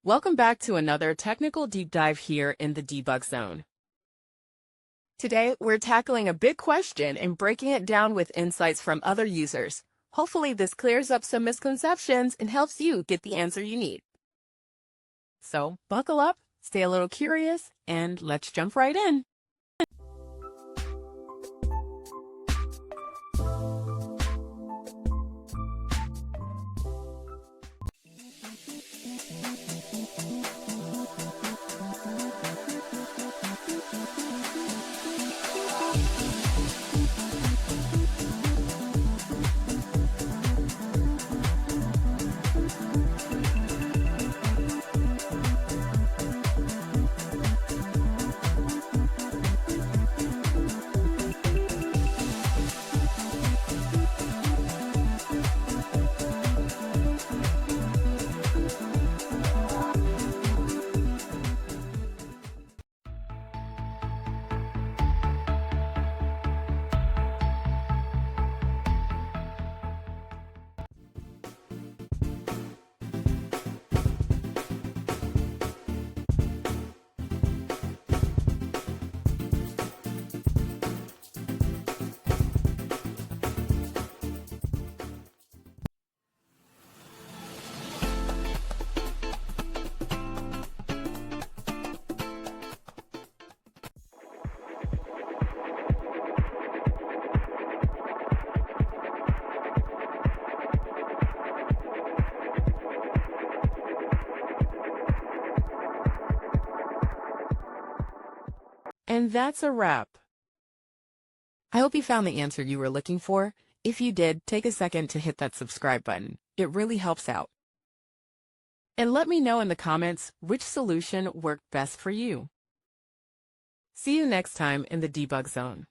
Welcome back to another technical deep dive here in the Debug Zone. Today, we're tackling a big question and breaking it down with insights from other users. Hopefully, this clears up some misconceptions and helps you get the answer you need. So, buckle up, stay a little curious, and let's jump right in. And that's a wrap. I hope you found the answer you were looking for. If you did, take a second to hit that subscribe button. It really helps out. And let me know in the comments which solution worked best for you. See you next time in the Debug Zone.